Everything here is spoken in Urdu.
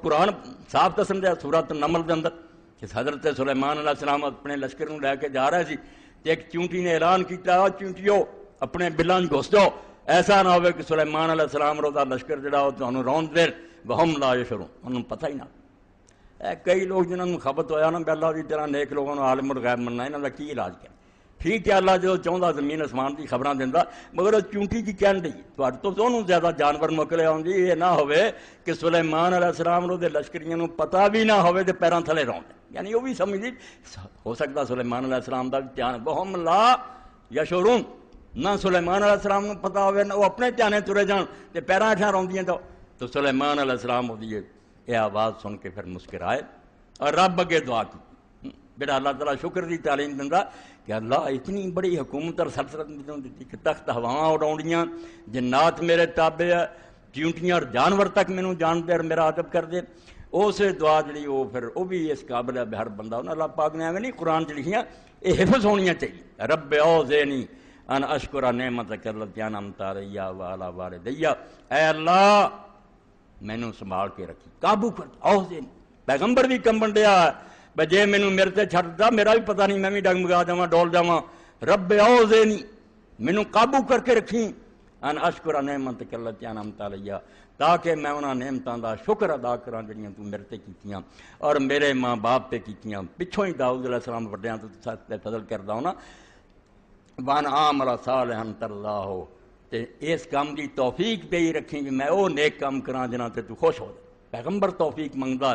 قرآن صاف قسم دیا سورۃ النمل کے اندر کہ حضرت سلیمان علیہ السلام اپنے لشکر نو لے کے جا رہے سی تے ایک چونٹی نے اعلان کیتا چونٹیو اپنے بلاں گھس جاؤ ایسا نہ ہوئے کہ سلیمان علیہ السلام روزہ لشکر جڑا وہ تمہیں رون دے وہم لا یشعرون انہوں پتہ ہی نہ کئی لوگ جنہوں نے خبت ہویا نا کہ اللہ کی طرح نیک لوگوں نے عالم الغیب مننا انہوں کا کی علاج کیا ٹھیک ہے اللہ جو چاہتا زمین آسمان کی خبراں دیندا مگر چونٹی کی کہن دی تو دونوں زیادہ جانور مکلے آؤں جی یہ نہ ہوئے کہ سلیمان علیہ السلام رو دے لشکریوں نو پتہ بھی نہ ہوئے دے پیران تھلے رون یعنی وہ بھی سمجھ ہو سکتا سلیمان علیہ السلام دا دھیان وہم لا یشعرون نہ سلیمان علیہ السلام نو پتہ ہوئے نہ وہ اپنے دھیانے ترے جان تے پیران اٹھا روندیاں تو سلیمان علیہ السلام ہو دیئے یہ آواز سن کے پھر مسکرائے اور رب اگے دعا کی بیٹا اللہ تعالیٰ شکر دی تعلیم دندا کہ اللہ اتنی بڑی حکومت اور سلطنت دیتی کہ تخت ہواں اڑاؤنیاں جنات میرے تابع ہے چیونٹیاں اور جانور تک مینوں جان دے اور میرا ادب کر دے اس دعا جڑی وہ پھر وہ بھی اس قابل ہے ہر بندہ اللہ پاک نے ایویں نہیں قرآن چ لکھیاں یہ حفظ ہونیاں چاہیے رب اوزینی ان اشکر نعمتک التی انعمت علی وعلی والدی اے اللہ مینوں سنبھال کے رکھی قابو کر اوزینی پیغمبر بھی کمبن دیا بھائی جے مینوں میرے تے چھڈ دا میرا بھی پتہ نہیں میں بھی ڈگمگا جاواں ڈول جاواں رب اوزینی مینوں قابو کر کے رکھی ان اشکر نعمتک التی انعمت علی تاکہ میں انہاں نعمتاں دا شکر ادا کراں جڑیاں تو میرے تے کیتیاں اور میرے ماں باپ تے کیتیاں پچھوں ہی داؤد علیہ السلام وڈیاں تو تے فضل کردا ہونا وان عامل صالحا ترضاہ تے اس کام دی توفیق دے ہی رکھی کہ میں او نیک کام کراں جنہاں تے تو خوش ہو جائے پیغمبر توفیق منگدا